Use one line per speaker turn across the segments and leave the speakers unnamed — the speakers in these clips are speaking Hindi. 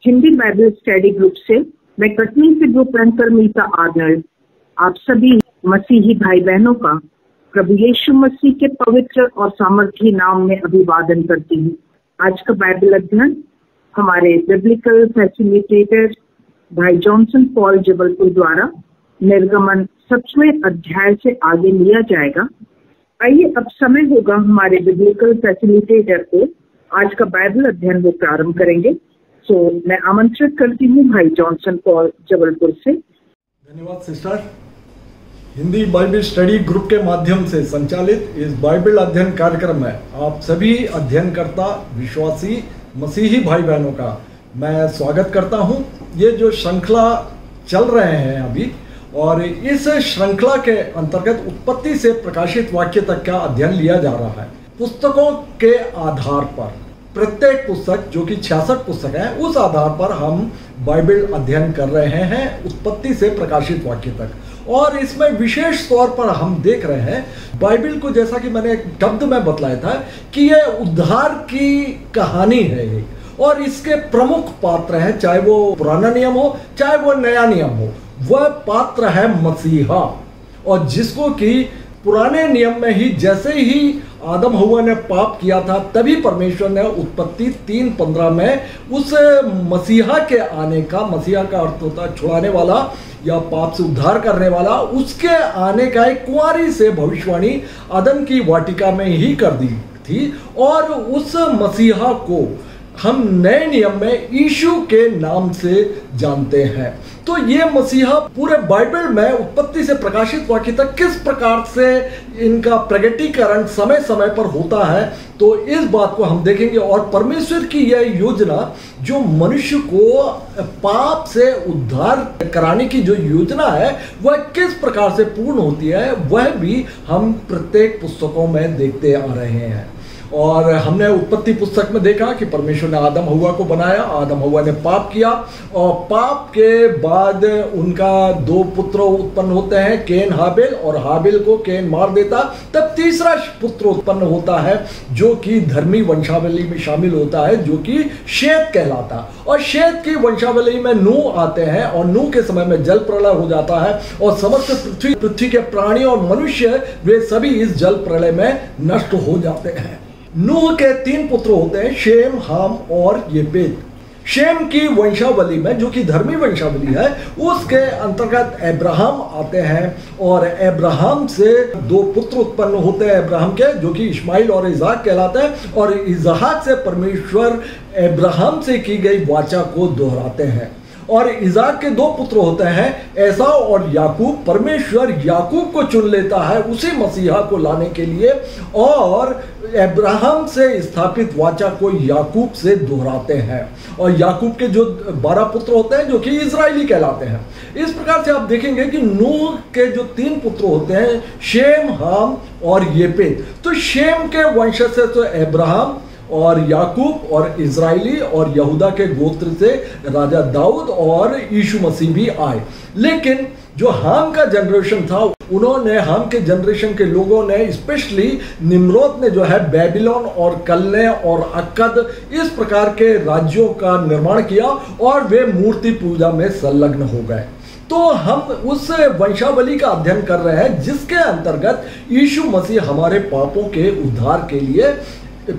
हिंदी बाइबल स्टडी ग्रुप से मैं कटनी से ग्रुप रनकर मीता आर्नल्ड आप सभी मसीही भाई बहनों का प्रभु यीशु मसीह के पवित्र और सामर्थी नाम में अभिवादन करती हूँ। आज का बाइबल अध्ययन हमारे बिब्लिकल फैसिलिटेटर भाई जॉनसन पॉल जबलपुर द्वारा निर्गमन 7वें अध्याय से आगे लिया जाएगा। आइए अब समय होगा हमारे बिब्लिकल फैसिलिटेटर को आज का बाइबल अध्ययन वो प्रारंभ करेंगे। मैं आमंत्रित करती हूँ भाई जॉनसन पॉल जबलपुर से।
धन्यवाद sister. Hindi Bible study group के माध्यम से संचालित इस बाइबल अध्ययन कार्यक्रम में आप सभी अध्ययनकर्ता विश्वासी मसीही भाई बहनों का मैं स्वागत करता हूं। ये जो श्रृंखला चल रहे हैं अभी, और इस श्रृंखला के अंतर्गत उत्पत्ति से प्रकाशित वाक्य तक का अध्ययन लिया जा रहा है। पुस्तकों के आधार पर प्रत्येक पुस्तक जो कि 66 पुस्तक है, उस आधार पर हम बाइबल अध्ययन कर रहे हैं उत्पत्ति से प्रकाशित वाक्य तक। और इसमें विशेष तौर पर हम देख रहे हैं बाइबल को, जैसा कि मैंने एक शब्द में बतलाया था कि ये उद्धार की कहानी है ये, और इसके प्रमुख पात्र हैं, चाहे वो पुराना नियम हो चाहे वो नया नियम हो, वह पात्र है मसीहा। और जिसको कि पुराने नियम में ही जैसे ही आदम हव्वा ने पाप किया था, तभी परमेश्वर ने उत्पत्ति 3:15 में उस मसीहा के आने का, मसीहा का अर्थ होता है छुड़ाने वाला या पाप से उद्धार करने वाला, उसके आने का एक कुंवारी से भविष्यवाणी अदन की वाटिका में ही कर दी थी। और उस मसीहा को हम नए नियम में यीशु के नाम से जानते हैं। तो ये मसीहा पूरे बाइबल में उत्पत्ति से प्रकाशित वाक्य तक किस प्रकार से इनका प्रगटीकरण समय समय पर होता है, तो इस बात को हम देखेंगे। और परमेश्वर की यह योजना जो मनुष्य को पाप से उद्धार कराने की जो योजना है, वह किस प्रकार से पूर्ण होती है, वह भी हम प्रत्येक पुस्तकों में देखते आ रहे हैं। और हमने उत्पत्ति पुस्तक में देखा कि परमेश्वर ने आदम हव्वा को बनाया, आदम हव्वा ने पाप किया, और पाप के बाद उनका 2 पुत्र उत्पन्न होते हैं, केन हाबिल, और हाबिल को केन मार देता। तब तीसरा पुत्र उत्पन्न होता है जो कि धर्मी वंशावली में शामिल होता है, जो कि शेत कहलाता। और शेत की वंशावली में नूह आते हैं, और नूह के समय में जल प्रलय हो जाता है, और समस्त पृथ्वी के प्राणी और मनुष्य वे सभी इस जल प्रलय में नष्ट हो जाते हैं। नूह के 3 पुत्र होते हैं, शेम, हाम और येपेत। शेम की वंशावली में, जो कि धर्मी वंशावली है, उसके अंतर्गत अब्राहम आते हैं, और अब्राहम से 2 पुत्र उत्पन्न होते हैं अब्राहम के, जो कि इस्माइल और इज़हाक कहलाते हैं। और इज़हाक से परमेश्वर अब्राहम से की गई वाचा को दोहराते हैं। और इज़हाक के 2 पुत्र होते हैं, एसाव और याकूब। परमेश्वर याकूब को चुन लेता है उसी मसीहा को लाने के लिए, और अब्राहम से स्थापित वाचा को याकूब से दोहराते हैं। और याकूब के जो 12 पुत्र होते हैं, जो कि इजराइली कहलाते हैं। इस प्रकार से आप देखेंगे कि नूह के जो 3 पुत्र होते हैं, शेम, हाम और येपेत। तो शेम के वंशज से तो अब्राहम और याकूब और इजराइली और यहूदा के गोत्र से राजा दाऊद और यीशु मसीह भी आए। लेकिन जो हाम का जनरेशन था, उन्होंने, हाम के जनरेशन के लोगों ने, स्पेशली निम्रोद ने जो है बेबीलोन और कलने और अक्कद, इस प्रकार के राज्यों का निर्माण किया, और वे मूर्ति पूजा में संलग्न हो गए। तो हम उस वंशावली का अध्ययन कर रहे हैं जिसके अंतर्गत यीशु मसीह हमारे पापों के उद्धार के लिए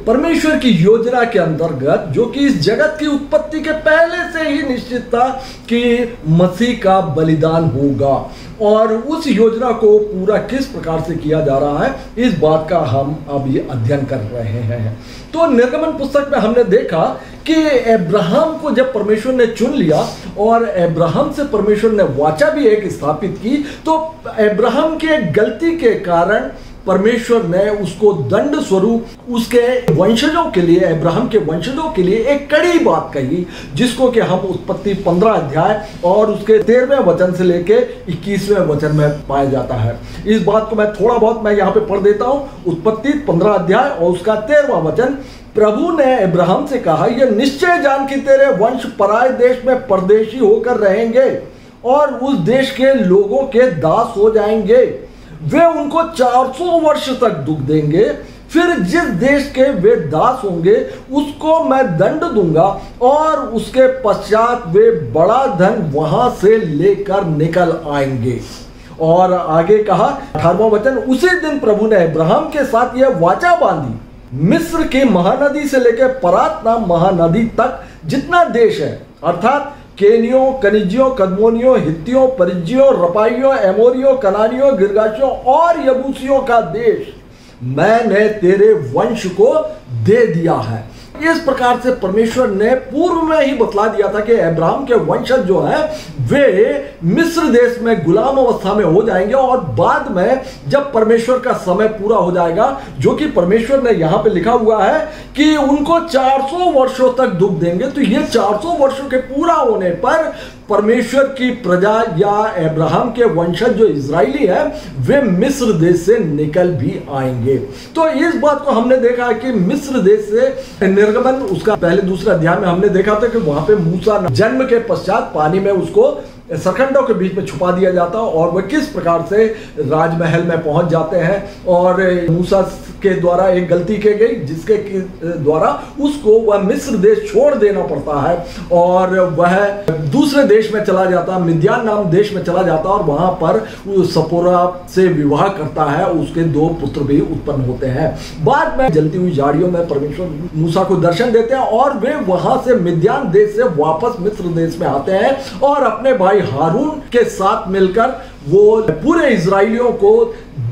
परमेश्वर की योजना के अंतर्गत, जो कि इस जगत की उत्पत्ति के पहले से ही निश्चित था कि मसीह का बलिदान होगा, और उस योजना को पूरा किस प्रकार से किया जा रहा है, इस बात का हम अभी अध्ययन कर रहे हैं। तो निर्गमन पुस्तक में हमने देखा कि अब्राहम को जब परमेश्वर ने चुन लिया और अब्राहम से परमेश्वर ने वाचा भी एक स्थापित की, तो अब्राहम की एक गलती के कारण परमेश्वर ने उसको दंड स्वरूप उसके वंशजों के लिए, अब्राहम के वंशजों के लिए एक कड़ी बात कही, जिसको कि हम उत्पत्ति 15 अध्याय और उसके 13वें वचन से लेके 21वें वचन में पाया जाता है। इस बात को मैं थोड़ा बहुत मैं यहाँ पे पढ़ देता हूँ। उत्पत्ति 15 अध्याय और उसका 13वां वचन। प्रभु ने अब्राहम से कहा, यह निश्चय जान कि तेरे वंश पराये देश में परदेशी होकर रहेंगे और उस देश के लोगों के दास हो जाएंगे। वे उनको 400 वर्ष तक दुख देंगे, फिर जिस देश के वे दास होंगे उसको मैं दंड दूंगा और उसके पश्चात वे बड़ा धन वहां से लेकर निकल आएंगे। और आगे कहा 18वां वचन, उसी दिन प्रभु ने अब्राहम के साथ यह वाचा बांधी, मिस्र की महानदी से लेकर परात नाम महानदी तक जितना देश है, अर्थात केनियों, कनिजियों, कदमोनियों, हित्तियों, परिज्जियों, रपाइयों, एमोरियों, कनानियों, गिरगाशियों और यबूसियों का देश मैंने तेरे वंश को दे दिया है। इस प्रकार से परमेश्वर ने पूर्व में ही बतला दिया था कि अब्राहम के वंशज जो है वे मिस्र देश में गुलाम अवस्था में हो जाएंगे और बाद में जब परमेश्वर का समय पूरा हो जाएगा, जो कि परमेश्वर ने यहां पे लिखा हुआ है कि उनको 400 वर्षों तक दुख देंगे, तो ये 400 वर्षों के पूरा होने पर परमेश्वर की प्रजा या अब्राहम के वंशज जो इजरायली है वे मिस्र देश से निकल भी आएंगे। तो इस बात को हमने देखा कि मिस्र देश से निर्गमन, उसका पहले दूसरे अध्याय में हमने देखा था कि वहां पे मूसा जन्म के पश्चात पानी में उसको सरकंडों के बीच में छुपा दिया जाता और वह किस प्रकार से राजमहल में पहुंच जाते हैं और मूसा के द्वारा एक गलती की गई जिसके द्वारा उसको वह मिस्र देश छोड़ देना पड़ता है और वह दूसरे देश में चला जाता, मिद्यान नाम देश में चला जाता और वहां पर सपोरा से विवाह करता है, उसके 2 पुत्र भी उत्पन्न होते हैं। बाद में जलती हुई झाड़ियों में परमेश्वर मूसा को दर्शन देते हैं और वे वहां से मिद्यान देश से वापस मिस्र देश में आते हैं और अपने भाई हारून के साथ मिलकर वो पूरे इजराइलियों को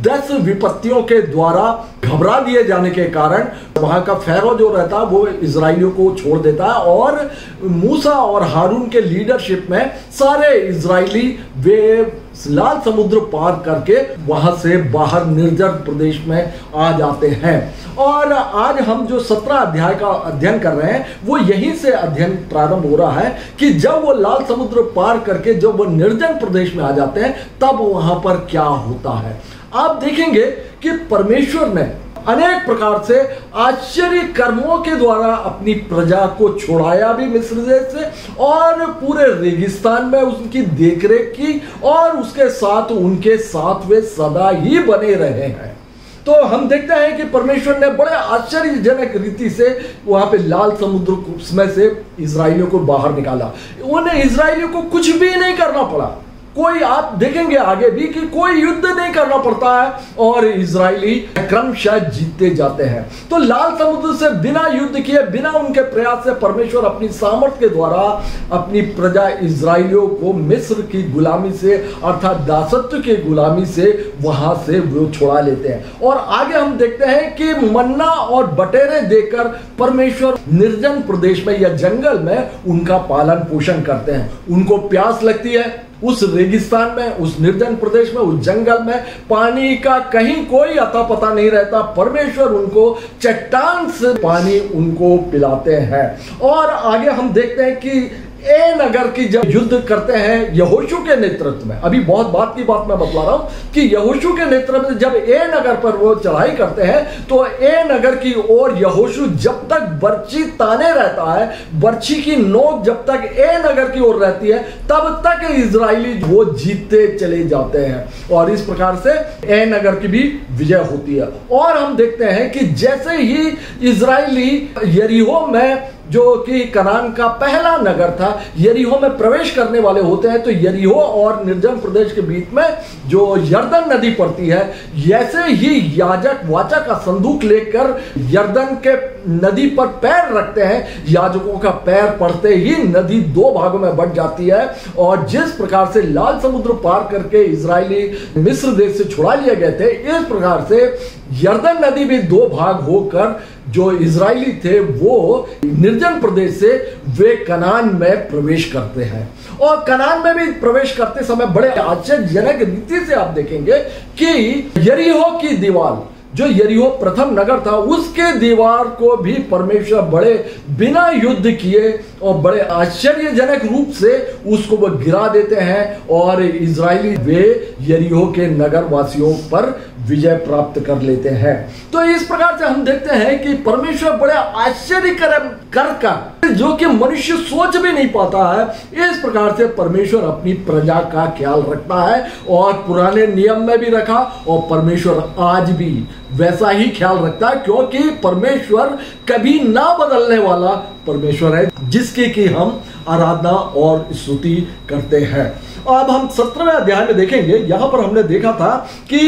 10 विपत्तियों के द्वारा घबरा दिए जाने के कारण वहां का फैरो जो रहता है वो इजराइलियों को छोड़ देता है और मूसा और हारून के लीडरशिप में सारे इजराइली वे लाल समुद्र पार करके वहां से बाहर निर्जन प्रदेश में आ जाते हैं। और आज हम जो 17 अध्याय का अध्ययन कर रहे हैं वो यहीं से अध्ययन प्रारंभ हो रहा है कि जब वो लाल समुद्र पार करके जब वो निर्जन प्रदेश में आ जाते हैं तब वहां पर क्या होता है। आप देखेंगे कि परमेश्वर ने अनेक प्रकार से आश्चर्य कर्मों के द्वारा अपनी प्रजा को छुड़ाया भी मिस्र देश से और पूरे रेगिस्तान में उनकी देखरेख की और उसके साथ उनके साथ वे सदा ही बने रहे हैं। तो हम देखते हैं कि परमेश्वर ने बड़े आश्चर्यजनक रीति से वहां पे लाल समुद्र में से इजराइलियों को बाहर निकाला। उन्हें इजराइलियों को कुछ भी नहीं करना पड़ा, कोई आप देखेंगे आगे भी कि कोई युद्ध नहीं करना पड़ता है और इजरायली क्रमशः जीतते जाते हैं। तो लाल समुद्र से बिना युद्ध किए, बिना उनके प्रयास से परमेश्वर अपनी सामर्थ्य के द्वारा अपनी प्रजा इजरायलियों को मिस्र की गुलामी से अर्थात दासत्व की गुलामी से वहां से वो छुड़ा लेते हैं। और आगे हम देखते हैं कि मन्ना और बटेरे देकर परमेश्वर निर्जन प्रदेश में या जंगल में उनका पालन पोषण करते हैं। उनको प्यास लगती है उस रेगिस्तान में, उस निर्जन प्रदेश में, उस जंगल में पानी का कहीं कोई अता पता नहीं रहता। परमेश्वर उनको चट्टान से पानी उनको पिलाते हैं। और आगे हम देखते हैं कि ए नगर की जब युद्ध करते हैं यहोशू के नेतृत्व में, अभी बहुत बात की बात मैं बतला रहा हूं कि यहोशू के नेतृत्व में जब ए नगर पर वो चढ़ाई करते हैं तो ए नगर की ओर यहोशू जब तक बर्छी ताने रहता है, बर्छी की नोक जब तक ए नगर की ओर रहती है तब तक इजरायली वो जीतते चले जाते हैं और इस प्रकार से ए नगर की भी विजय होती है। और हम देखते हैं कि जैसे ही इजरायली यरीहो में जो कि कनान का पहला नगर था, यरीहो में प्रवेश करने वाले होते हैं तो यरीहो और निर्जन प्रदेश के बीच में जो यरदन नदी पड़ती है, जैसे ही याजक वाचा का संदूक लेकर यरदन के नदी पर पैर रखते हैं, याजकों का पैर पड़ते ही नदी 2 भागों में बंट जाती है। और जिस प्रकार से लाल समुद्र पार करके इजरायली मिस्र देश से छुड़ा लिए गए थे, इस प्रकार से यरदन नदी भी 2 भाग होकर जो इजरायली थे वो निर्जन प्रदेश से वे कनान में प्रवेश करते हैं। और कनान में भी प्रवेश करते समय बड़े आश्चर्यजनक रीति से आप देखेंगे कि यरीहो की दीवार, जो यरीहो प्रथम नगर था, उसके दीवार को भी परमेश्वर बड़े बिना युद्ध किए और बड़े आश्चर्यजनक रूप से उसको वो गिरा देते हैं और इजरायली वे यरीहो के नगर वासियों पर विजय प्राप्त कर लेते हैं। तो इस प्रकार से हम देखते हैं कि परमेश्वर बड़े आश्चर्य कर जो कि मनुष्य सोच भी नहीं पाता है। इस प्रकार से परमेश्वर अपनी प्रजा का ख्याल रखता है और पुराने नियम में भी रखा और परमेश्वर आज भी वैसा ही ख्याल रखता है, क्योंकि परमेश्वर कभी ना बदलने वाला परमेश्वर है जिसकी कि हम आराधना और स्तुति करते हैं। अब हम 17वें अध्याय में देखेंगे। यहां पर हमने देखा था कि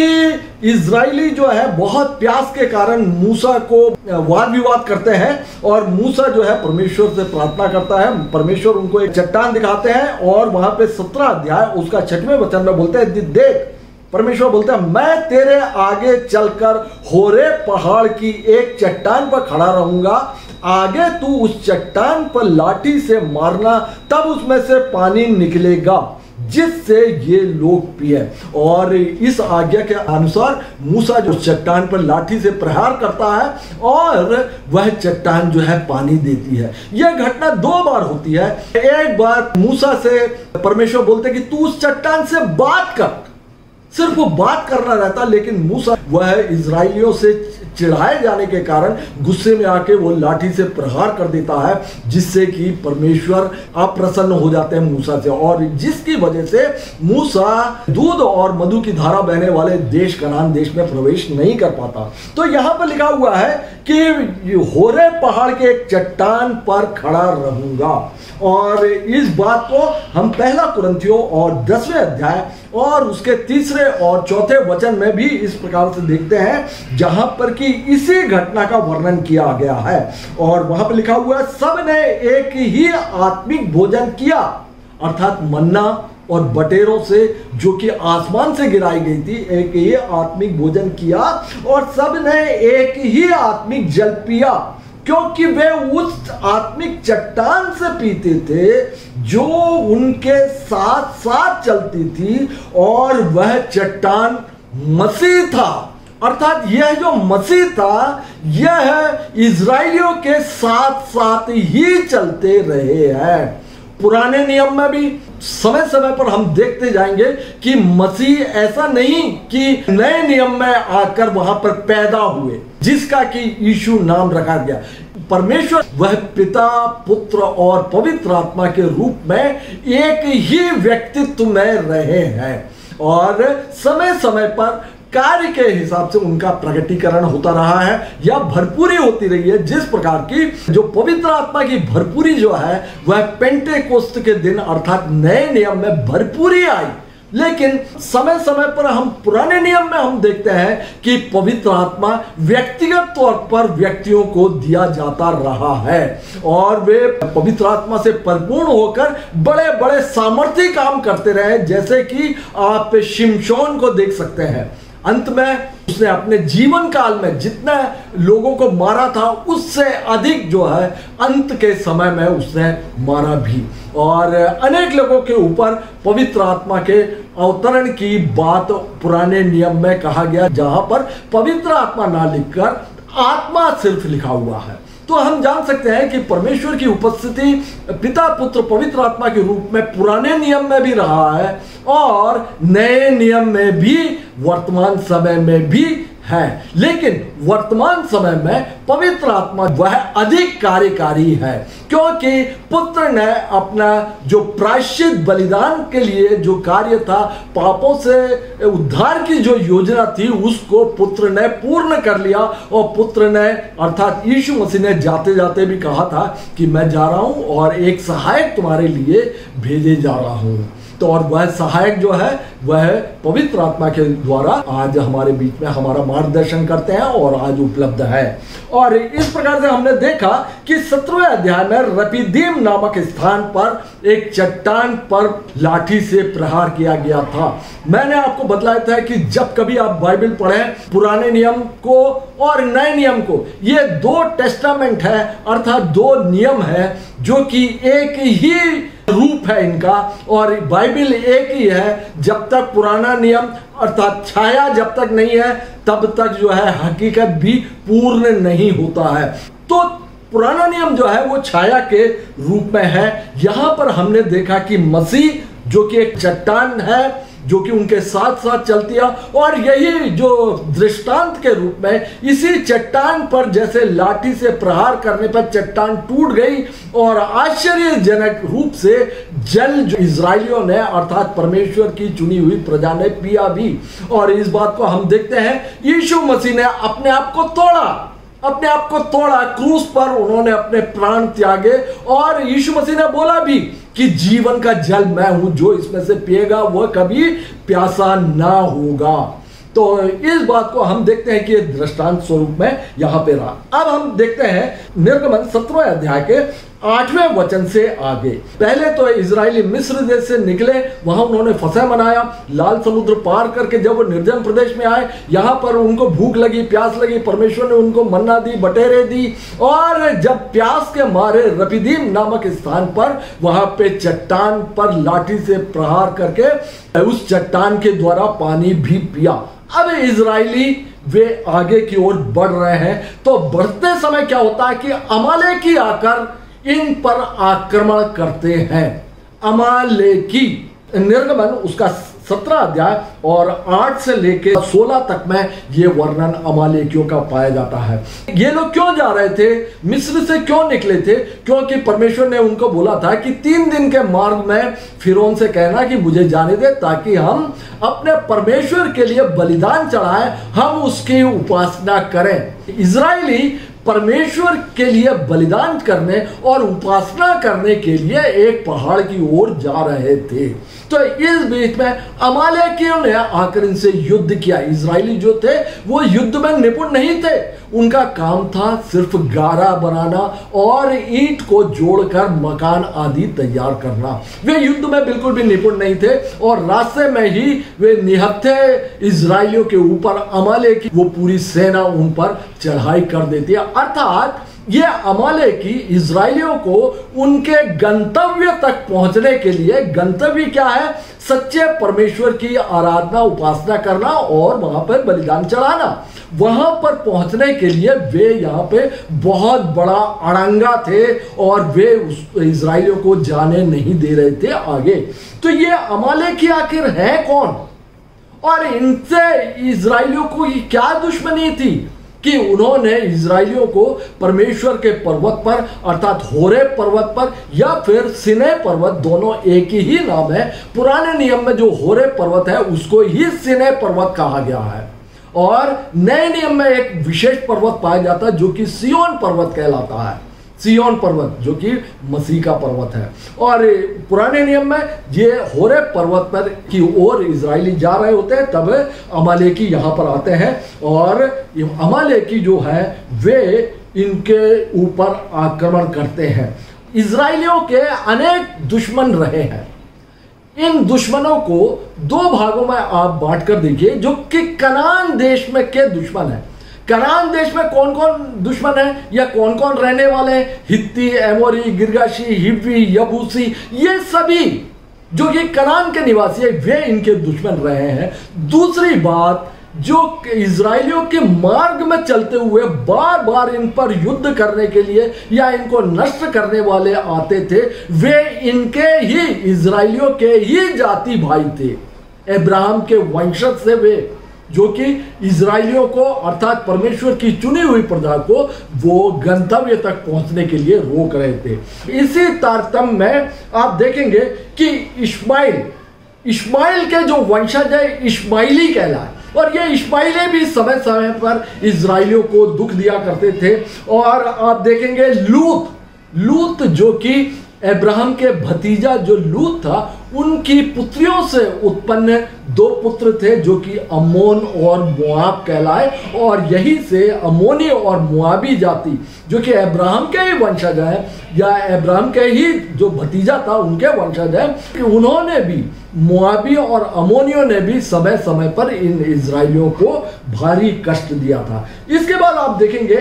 इजरायली जो है बहुत प्यास के कारण मूसा को वाद विवाद करते हैं और मूसा जो है परमेश्वर से प्रार्थना करता है। परमेश्वर उनको एक चट्टान दिखाते हैं और वहां पे 17 अध्याय उसका 6वें वचन में बोलते हैं, देख परमेश्वर बोलते हैं मैं तेरे आगे चलकर होरे पहाड़ की एक चट्टान पर खड़ा रहूंगा, आगे तू उस चट्टान पर लाठी से मारना, तब उसमें से पानी निकलेगा जिससे ये लोग पिए। और इस आज्ञा के अनुसार मूसा जो चट्टान पर लाठी से प्रहार करता है और वह चट्टान जो है पानी देती है। यह घटना 2 बार होती है। एक बार मूसा से परमेश्वर बोलते कि तू उस चट्टान से बात कर, सिर्फ वो बात करना रहता, लेकिन मूसा वह इजराइलियों से चिढ़ाए जाने के कारण गुस्से में आके वो लाठी से प्रहार कर देता है, जिससे कि परमेश्वर अप्रसन्न हो जाते हैं मूसा से और जिसकी वजह से मूसा दूध और मधु की धारा बहने वाले देश कनान देश में प्रवेश नहीं कर पाता। तो यहां पर लिखा हुआ है कि होरे पहाड़ के एक चट्टान पर खड़ा रहूंगा और इस बात को हम 1 कुरिन्थियों और 10वें अध्याय और उसके 3 और 4 वचन में भी इस प्रकार से देखते हैं, जहां पर कि इसी घटना का वर्णन किया गया है। और वहां पर लिखा हुआ है सबने एक ही आत्मिक भोजन किया, अर्थात मन्ना और बटेरों से जो कि आसमान से गिराई गई थी, एक ही आत्मिक भोजन किया और सबने एक ही आत्मिक जल पिया, क्योंकि वे उस आत्मिक चट्टान से पीते थे जो उनके साथ साथ चलती थी और वह चट्टान मसीह था। अर्थात यह जो मसीह था यह इजराइलियों के साथ साथ ही चलते रहे हैं। पुराने नियम में भी समय समय पर हम देखते जाएंगे कि मसीह ऐसा नहीं कि नए नियम में आकर वहां पर पैदा हुए, जिसका कि यीशु नाम रखा गया। परमेश्वर वह पिता, पुत्र और पवित्र आत्मा के रूप में एक ही व्यक्तित्व में रहे हैं और समय समय पर कार्य के हिसाब से उनका प्रकटीकरण होता रहा है या भरपूरी होती रही है। जिस प्रकार की जो पवित्र आत्मा की भरपूरी जो है वह पेंटेकोस्त के दिन अर्थात नए नियम में भरपूरी आई, लेकिन समय समय पर हम पुराने नियम में हम देखते हैं कि पवित्र आत्मा व्यक्तिगत तौर पर व्यक्तियों को दिया जाता रहा है और वे पवित्र आत्मा से परिपूर्ण होकर बड़े बड़े सामर्थी काम करते रहे। जैसे कि आप शिमशोन को देख सकते हैं, अंत में उसने अपने जीवन काल में जितने लोगों को मारा था उससे अधिक जो है अंत के समय में उसने मारा भी और अनेक लोगों के ऊपर पवित्र आत्मा के अवतरण की बात पुराने नियम में कहा गया, जहां पर पवित्र आत्मा ना लिखकर आत्मा सिर्फ लिखा हुआ है। तो हम जान सकते हैं कि परमेश्वर की उपस्थिति पिता, पुत्र, पवित्र आत्मा के रूप में पुराने नियम में भी रहा है और नए नियम में भी वर्तमान समय में भी है, लेकिन वर्तमान समय में पवित्र आत्मा वह अधिक कार्यकारी है, क्योंकि पुत्र ने अपना जो प्रायश्चित बलिदान के लिए जो कार्य था, पापों से उद्धार की जो योजना थी, उसको पुत्र ने पूर्ण कर लिया और पुत्र ने अर्थात यीशु मसीह ने जाते जाते भी कहा था कि मैं जा रहा हूं और एक सहायक तुम्हारे लिए भेजे जा रहा हूं। तो और वह सहायक जो है वह पवित्र आत्मा के द्वारा आज हमारे बीच में हमारा मार्गदर्शन करते हैं और आज उपलब्ध है। और इस प्रकार से हमने देखा कि 17वें अध्याय में रपीदीम नामक स्थान पर एक चट्टान पर लाठी से प्रहार किया गया था। मैंने आपको बतलाया था कि जब कभी आप बाइबल पढ़ें, पुराने नियम को और नए नियम को, ये 2 टेस्टामेंट है अर्थात 2 नियम है जो कि एक ही रूप है इनका और बाइबल एक ही है। जब तक पुराना नियम अर्थात छाया जब तक नहीं है तब तक जो है हकीकत भी पूर्ण नहीं होता है। तो पुराना नियम जो है वो छाया के रूप में है। यहां पर हमने देखा कि मसीह जो कि एक चट्टान है जो कि उनके साथ साथ चलती है। और यही जो दृष्टांत के रूप में इसी चट्टान पर जैसे लाठी से प्रहार करने पर चट्टान टूट गई और आश्चर्यजनक रूप से जल जो इजरायलियों ने अर्थात परमेश्वर की चुनी हुई प्रजा ने पिया भी। और इस बात को हम देखते हैं, यीशु मसीह ने अपने आप को तोड़ा, क्रूस पर उन्होंने अपने प्राण त्यागे और यीशु मसीह ने बोला भी कि जीवन का जल मैं हूं, जो इसमें से पिएगा वह कभी प्यासा ना होगा। तो इस बात को हम देखते हैं कि दृष्टांत स्वरूप में यहां पे रहा। अब हम देखते हैं निर्गमन 17वें अध्याय के 8वें वचन से आगे। पहले तो इजरायली मिस्र देश से निकले, वहां उन्होंने फसह मनाया, लाल समुद्र पार करके जब वो निर्जन प्रदेश में आए, यहां पर उनको भूख लगी, प्यास लगी, परमेश्वर ने उनको मन्ना दी, बटेरे दी। और जब प्यास के मारे रपीदीम नामक स्थान पर वहां पे चट्टान पर लाठी से प्रहार करके उस चट्टान के द्वारा पानी भी पिया। अब इजरायली वे आगे की ओर बढ़ रहे हैं, तो बढ़ते समय क्या होता है कि अमालेकी आकर इन पर आक्रमण करते हैं। अमालेकी निर्गमन उसका 17 अध्याय और 8 से लेकर 16 तक में ये वर्णन अमालेकियों का पाया जाता है। ये लोग क्यों जा रहे थे, मिस्र से क्यों निकले थे? क्योंकि परमेश्वर ने उनको बोला था कि 3 दिन के मार्ग में फिरौन से कहना कि मुझे जाने दे, ताकि हम अपने परमेश्वर के लिए बलिदान चढ़ाएं, हम उसकी उपासना करें। इजरायली परमेश्वर के लिए बलिदान करने और उपासना करने के लिए एक पहाड़ की ओर जा रहे थे। तो इस बीच में अमालेकियों ने आकर इनसे युद्ध किया। इजरायली जो थे वो युद्ध में निपुण नहीं थे, उनका काम था सिर्फ गारा बनाना और ईंट को जोड़कर मकान आदि तैयार करना। वे युद्ध में बिल्कुल भी निपुण नहीं थे और रास्ते में ही वे निहत्थे इजरायलियों के ऊपर अमालेकी वो पूरी सेना उन पर चढ़ाई कर देती है। अर्थात ये अमालेकी इजरायलियों को उनके गंतव्य तक पहुंचने के लिए, गंतव्य क्या है? सच्चे परमेश्वर की आराधना, उपासना करना और वहां पर बलिदान चढ़ाना। वहां पर पहुंचने के लिए वे यहां पे बहुत बड़ा अड़ंगा थे और वे उस इजरायलियों को जाने नहीं दे रहे थे आगे। तो ये अमालेकी आखिर है कौन और इनसे इजरायलियों को ये क्या दुश्मनी थी कि उन्होंने इजरायलियों को परमेश्वर के पर्वत पर अर्थात होरेब पर्वत पर या फिर सिनै पर्वत, दोनों एक ही नाम है। पुराने नियम में जो होरेब पर्वत है उसको ही सिनै पर्वत कहा गया है और नए नियम में एक विशेष पर्वत पाया जाता है जो कि सिय्योन पर्वत कहलाता है। सिय्योन पर्वत जो कि मसीह का पर्वत है। और पुराने नियम में ये होरेब पर्वत पर की ओर इजरायली जा रहे होते हैं, तब अमालेकी यहां पर आते हैं और अमालेकी जो है वे इनके ऊपर आक्रमण करते हैं। इजरायलियों के अनेक दुश्मन रहे हैं। इन दुश्मनों को 2 भागों में आप बांटकर देखिए, जो कि कनान देश में के दुश्मन हैं। कनान देश में कौन कौन दुश्मन है या कौन कौन रहने वाले हैं? हित्ती, एमोरी, गिर्गाशी, हिब्वी, यबूसी, ये सभी जो कि कनान के निवासी है वे इनके दुश्मन रहे हैं। दूसरी बात, जो इजरायलियों के मार्ग में चलते हुए बार बार इन पर युद्ध करने के लिए या इनको नष्ट करने वाले आते थे, वे इनके ही इजरायलियों के ही जाति भाई थे। अब्राहम के वंशज से वे, जो कि इजरायलियों को अर्थात परमेश्वर की चुनी हुई प्रजा को वो गंतव्य तक पहुंचने के लिए रोक रहे थे। इसी तारतम्य में आप देखेंगे कि इश्माइल के जो वंशज है इश्माइली कहलाए और ये इश्माइली भी समय समय पर इजरायलियों को दुख दिया करते थे। और आप देखेंगे लूत जो कि अब्राहम के भतीजा जो लूत था, उनकी पुत्रियों से उत्पन्न 2 पुत्र थे जो कि अम्मोन और मोआब कहलाए और यही से अम्मोनी और मोआबी जाति जो कि अब्राहम के ही वंशज हैं या अब्राहम के ही जो भतीजा था उनके वंशज हैं, कि उन्होंने भी मोआबी और अम्मोनियों ने भी समय समय पर इन इजरायलियों को भारी कष्ट दिया था। इसके बाद आप देखेंगे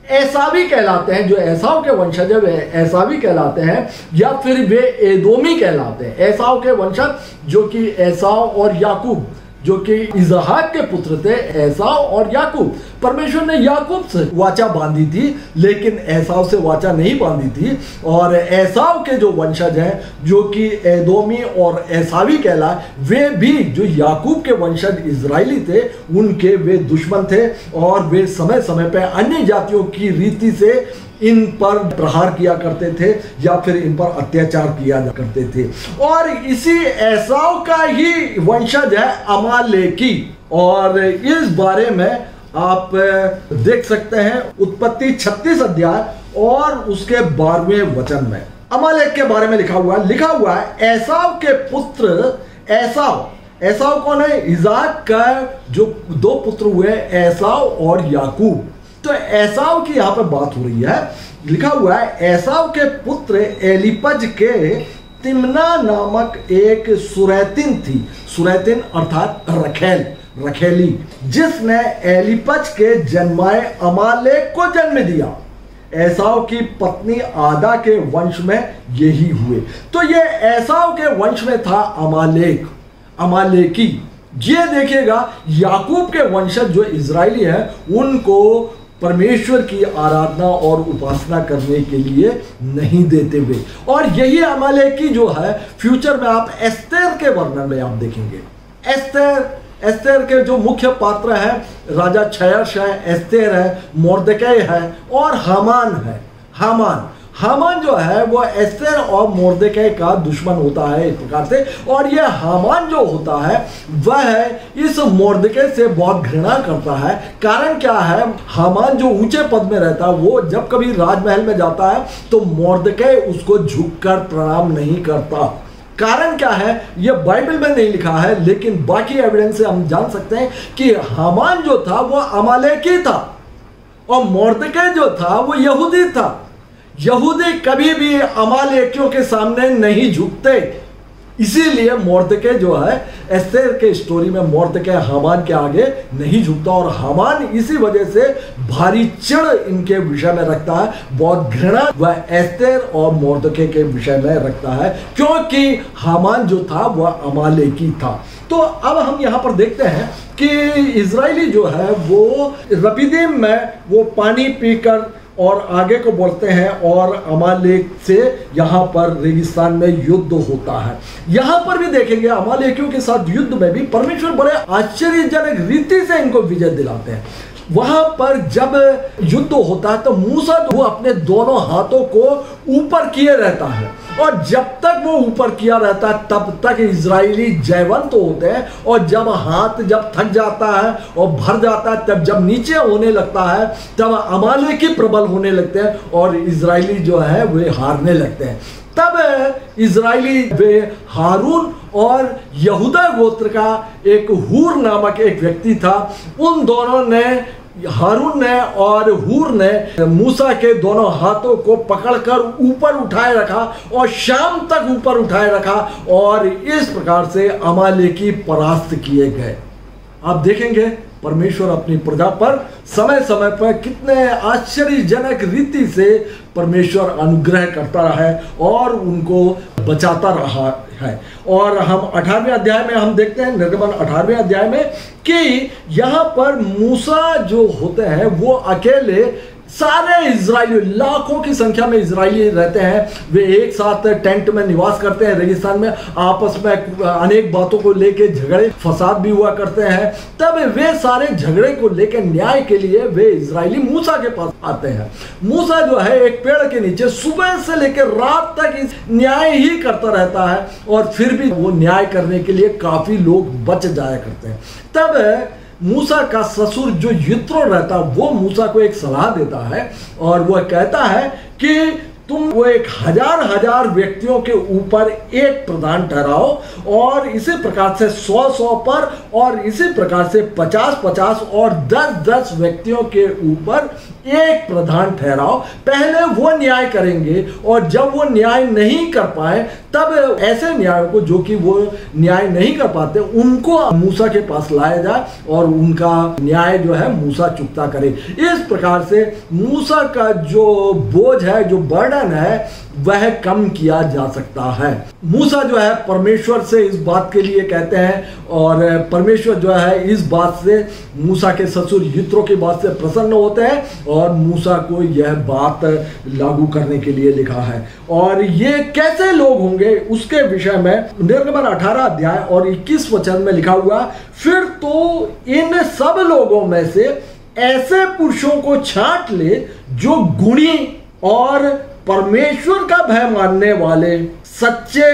ऐसावी कहलाते हैं, जो एसाव के वंशज है वे ऐसावी कहलाते हैं या फिर वे एदोमी कहलाते हैं। एसाव के वंशज जो कि एसाव और याकूब जो कि इजहाक के पुत्र थे, एसाव और याकूब। परमेश्वर ने याकूब से वाचा बांधी थी, लेकिन एसाव से वाचा नहीं बांधी थी। और एसाव के जो वंशज हैं, जो कि एदोमी और एसावी कहलाए, वे भी जो याकूब के वंशज इजरायली थे, उनके वे दुश्मन थे और वे समय समय पर अन्य जातियों की रीति से इन पर प्रहार किया करते थे या फिर इन पर अत्याचार किया करते थे। और इसी एसाव का ही वंशज है अमालेकी, और इस बारे में आप देख सकते हैं उत्पत्ति 36 अध्याय और उसके 12वें वचन में अमालेक के बारे में लिखा हुआ है एसाव के पुत्र एसाव कौन है? इज़ाक का जो 2 पुत्र हुए, एसाव और याकूब। तो एसाव की यहां पर बात हो रही है। लिखा हुआ है एसाव के पुत्र एलीपज के तिम्ना नामक एक सुरैतिन थी। सुरैतिन अर्थात रखेली, जिसने एलीपज के जन्माए अमालेक को जन्म दिया। एसाव की पत्नी आदा के वंश में यही हुए। तो ये एसाव के वंश में था अमालेकी। ये देखिएगा याकूब के वंशज जो इजरायली हैं, उनको परमेश्वर की आराधना और उपासना करने के लिए नहीं देते हुए। और यही अमालेकी जो है, फ्यूचर में आप एस्तेर के वर्णन में आप देखेंगे। एस्तेर के जो मुख्य पात्र हैं, राजा क्षयश है, एस्तेर है, मोर्देकै है और हामान है। हामान जो है वो एस्तेर और मोर्देकै का दुश्मन होता है एक प्रकार से। और ये हामान जो होता है वह इस मोर्देकै से बहुत घृणा करता है। कारण क्या है? हामान जो ऊंचे पद में रहता है, वो जब कभी राजमहल में जाता है तो मोर्देकै उसको झुककर प्रणाम नहीं करता। कारण क्या है? ये बाइबल में नहीं लिखा है, लेकिन बाकी एविडेंस से हम जान सकते हैं कि हामान जो था वो अमालेकी था और मोर्देकै जो था वो यहूदी था। यहूदी कभी भी अमालेकियों के सामने नहीं झुकते। इसीलिए मोर्देकै जो है, एस्तेर के स्टोरी में मोर्देकै हामान के आगे नहीं झुकता। और हामान इसी वजह से भारी चिढ़ इनके विषय में रखता है, बहुत घृणा वह एस्तेर और मोर्देकै के विषय में रखता है, क्योंकि हामान जो था वह अमालेकी था। तो अब हम यहां पर देखते हैं कि इजरायली जो है वो रपीदीम में वो पानी पीकर और आगे को बढ़ते हैं और अमालेक से यहां पर रेगिस्तान में युद्ध होता है। यहां पर भी देखेंगे अमालेकियों के साथ युद्ध में भी परमेश्वर बड़े आश्चर्यजनक रीति से इनको विजय दिलाते हैं। वहां पर जब युद्ध होता है तो मूसा जो अपने दोनों हाथों को ऊपर किए रहता है, और जब तक वो ऊपर किया रहता है तब तक इजरायली जयवंत होते हैं। और जब हाथ थक जाता है और भर जाता है, तब जब नीचे होने लगता है, तब अमालेकी प्रबल होने लगते हैं और इजरायली जो है वे हारने लगते हैं। तब इजरायली वे हारून और यहूदा गोत्र का एक हूर नामक एक व्यक्ति था, उन दोनों ने, हारून ने और हूर ने मूसा के दोनों हाथों को पकड़कर ऊपर उठाए रखा और शाम तक ऊपर उठाए रखा, और इस प्रकार से अमालेकी परास्त किए गए। आप देखेंगे परमेश्वर अपनी प्रजा पर समय समय पर कितने आश्चर्यजनक रीति से परमेश्वर अनुग्रह करता है और उनको बचाता रहा है। और हम 18वें अध्याय में हम देखते हैं, निर्गमन 18वें अध्याय में, कि यहाँ पर मूसा जो होते हैं वो अकेले सारे इजरायली, लाखों की संख्या में इजरायली रहते हैं, वे एक साथ टेंट में निवास करते हैं रेगिस्तान में, आपस में अनेक बातों को लेके झगड़े फसाद भी हुआ करते हैं। तब वे सारे झगड़े को लेकर न्याय के लिए वे इजरायली मूसा के पास आते हैं। मूसा जो है एक पेड़ के नीचे सुबह से लेकर रात तक इस न्याय ही करता रहता है, और फिर भी वो न्याय करने के लिए काफी लोग बच जाया करते हैं। तब मूसा का ससुर जो यित्रो रहता, वो मूसा को एक सलाह देता है और वह कहता है कि तुम वो 1000 व्यक्तियों के ऊपर एक प्रधान ठहराओ, और इसी प्रकार से 100 पर, और इसी प्रकार से 50 और 10 व्यक्तियों के ऊपर एक प्रधान ठहराओ। पहले वो न्याय करेंगे, और जब वो न्याय नहीं कर पाए तब ऐसे न्याय को जो कि वो न्याय नहीं कर पाते उनको मूसा के पास लाया जाए और उनका न्याय जो है मूसा चुकता करे। इस प्रकार से मूसा का जो बोझ है, जो बर्डन है, वह कम किया जा सकता है। मूसा जो है परमेश्वर से इस बात के लिए कहते हैं, और परमेश्वर जो है इस बात से मूसा के ससुर यित्रो की बात से प्रसन्न होते हैं, और मूसा को यह बात लागू करने के लिए लिखा है। और ये कैसे लोग होंगे उसके विषय में निर्गमन 18 अध्याय और 21 वचन में लिखा हुआ, फिर तो इन सब लोगों में से ऐसे पुरुषों को छांट ले जो गुणी और परमेश्वर का भय मानने वाले, सच्चे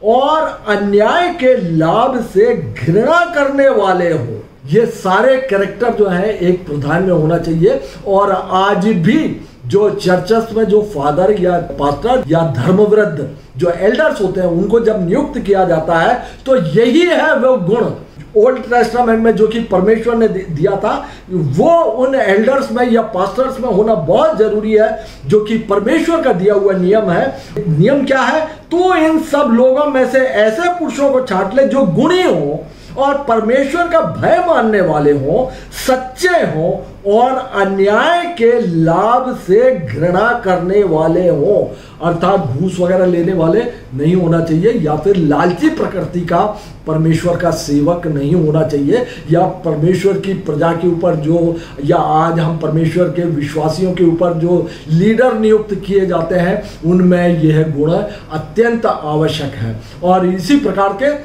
और अन्याय के लाभ से घृणा करने वाले हो। ये सारे कैरेक्टर जो है एक प्रधान में होना चाहिए। और आज भी जो चर्चस में जो फादर या पास्टर या धर्मवृद्ध जो एल्डर्स होते हैं उनको जब नियुक्त किया जाता है तो यही है वो गुण ओल्ड टेस्टामेंट में जो कि परमेश्वर ने दिया था, वो उन एल्डर्स में या पास्टर्स में होना बहुत जरूरी है, जो कि परमेश्वर का दिया हुआ नियम है। नियम क्या है? तो इन सब लोगों में से ऐसे पुरुषों को छांट ले जो गुणी हो और परमेश्वर का भय मानने वाले हो, सच्चे हो और अन्याय के लाभ से घृणा करने वाले हो। अर्थात घूस वगैरह लेने वाले नहीं होना चाहिए, या फिर लालची प्रकृति का परमेश्वर का सेवक नहीं होना चाहिए, या परमेश्वर की प्रजा के ऊपर जो, या आज हम परमेश्वर के विश्वासियों के ऊपर जो लीडर नियुक्त किए जाते हैं उनमें यह गुण अत्यंत आवश्यक है। और इसी प्रकार के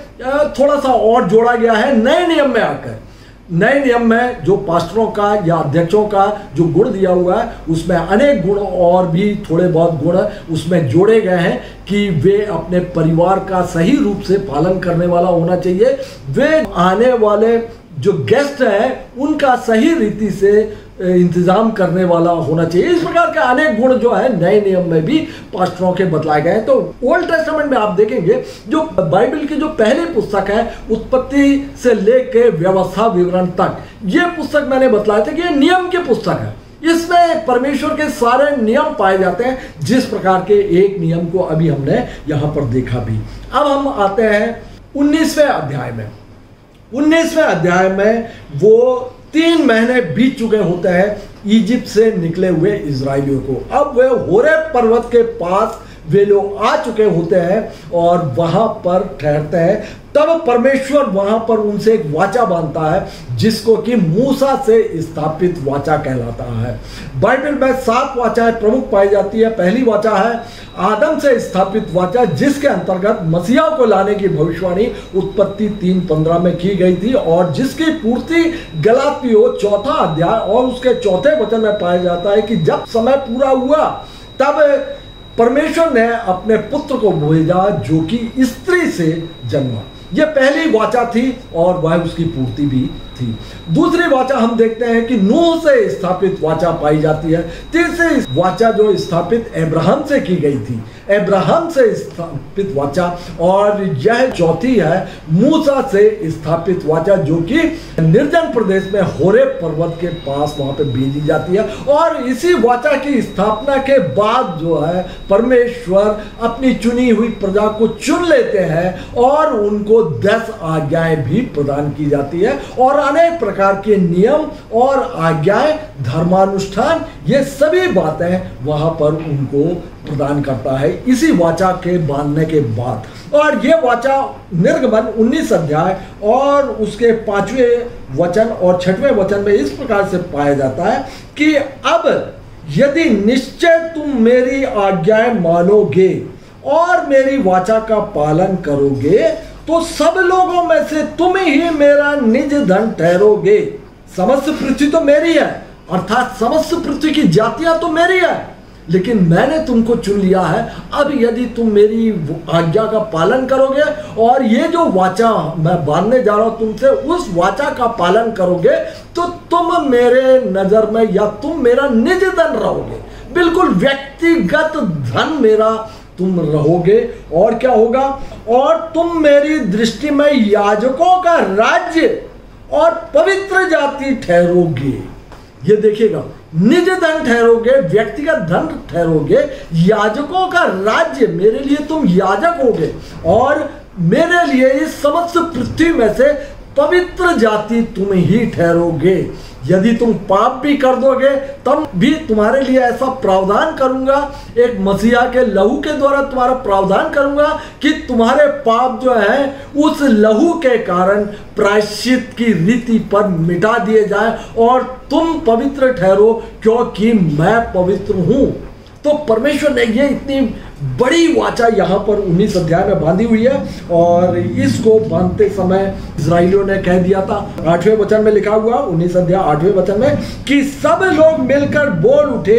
थोड़ा सा और जोड़ा गया है नए नियम में आकर। नए नियम में जो पास्टरों का या अध्यक्षों का जो गुण दिया हुआ है उसमें अनेक गुण और भी थोड़े बहुत गुण उसमें जोड़े गए हैं कि वे अपने परिवार का सही रूप से पालन करने वाला होना चाहिए, वे आने वाले जो गेस्ट हैं उनका सही रीति से इंतजाम करने वाला होना चाहिए। इस प्रकार के अनेक गुण जो है नए नियम में भी पास्टरों के बतलाए गए हैं। तो ओल्ड टेस्टामेंट में आप देखेंगे जो बाइबल की जो पहली पुस्तक है उत्पत्ति से लेकर व्यवस्था विवरण तक, ये पुस्तक मैंने बतलाया था कि ये नियम की पुस्तक है। इसमें परमेश्वर के सारे नियम पाए जाते हैं, जिस प्रकार के एक नियम को अभी हमने यहां पर देखा भी। अब हम आते हैं 19वें अध्याय में। 19वें अध्याय में वो 3 महीने बीत चुके होते हैं इजिप्ट से निकले हुए इजरायलियों को। अब वे होरेब पर्वत के पास वे लोग आ चुके होते हैं और वहां पर ठहरते हैं। तब परमेश्वर वहां पर उनसे एक वाचा बांधता है जिसको कि मूसा से स्थापित वाचा कहलाता है। बाइबल में 7 वाचाएं प्रमुख पाई जाती है। पहली वाचा है आदम से स्थापित वाचा, जिसके अंतर्गत मसीहा को लाने की भविष्यवाणी उत्पत्ति 3:15 में की गई थी और जिसकी पूर्ति गलातियों 4 अध्याय और उसके 4 वचन में पाया जाता है कि जब समय पूरा हुआ तब परमेश्वर ने अपने पुत्र को भेजा जो कि स्त्री से जन्मा। यह पहली वाचा थी और वह उसकी पूर्ति भी थी। दूसरी वाचा हम देखते हैं कि नूह से स्थापित वाचा पाई जाती है। तीसरी वाचा जो स्थापित अब्राहम से की गई थी, अब्राहम से स्थापित वाचा, और यह चौथी है मूसा से स्थापित वाचा जो कि निर्जन प्रदेश में होरेब पर्वत के पास वहां पे भेजी जाती है। और इसी वाचा की स्थापना के बाद जो है परमेश्वर अपनी चुनी हुई प्रजा को चुन लेते हैं और उनको 10 आज्ञाएं भी प्रदान की जाती है और अनेक प्रकार के नियम और आज्ञाएं, धर्मानुष्ठान, ये सभी बातें वहां पर उनको प्रदान करता है इसी वाचा के बांधने के बाद। और ये वाचा निर्गमन 19 अध्याय और उसके 5वें वचन और 6वें वचन में इस प्रकार से पाया जाता है कि अब यदि निश्चय तुम मेरी आज्ञाएं मानोगे और मेरी वाचा का पालन करोगे तो सब लोगों में से तुम ही मेरा निज धन ठहरोगे। समस्त पृथ्वी तो मेरी है, अर्थात समस्त पृथ्वी की जातियां तो मेरी है, लेकिन मैंने तुमको चुन लिया है। अब यदि तुम मेरी आज्ञा का पालन करोगे और ये जो वाचा मैं बांधने जा रहा हूं तुमसे, उस वाचा का पालन करोगे तो तुम मेरे नजर में या तुम मेरा निज धन रहोगे, बिल्कुल व्यक्तिगत धन मेरा तुम रहोगे। और क्या होगा? और तुम मेरी दृष्टि में याजकों का राज्य और पवित्र जाति ठहरोगे। ये देखिएगा, निज धन ठहरोगे, व्यक्तिगत धन ठहरोगे, याजकों का राज्य, मेरे लिए तुम याजक होगे और मेरे लिए इस समस्त पृथ्वी में से पवित्र जाति तुम ही ठहरोगे। यदि तुम पाप भी कर दोगे तब भी तुम्हारे लिए ऐसा प्रावधान करूंगा, एक मसीहा के लहू के द्वारा तुम्हारा प्रावधान करूंगा कि तुम्हारे पाप जो है उस लहू के कारण प्रायश्चित की रीति पर मिटा दिए जाए और तुम पवित्र ठहरो क्योंकि मैं पवित्र हूं। तो परमेश्वर ने ये इतनी बड़ी वाचा यहाँ पर 19 अध्याय में बांधी हुई है और इसको बांधते समय इजराइलियों ने कह दिया था। 8वें वचन में लिखा हुआ 19 अध्याय 8वें वचन में कि सब लोग मिलकर बोल उठे,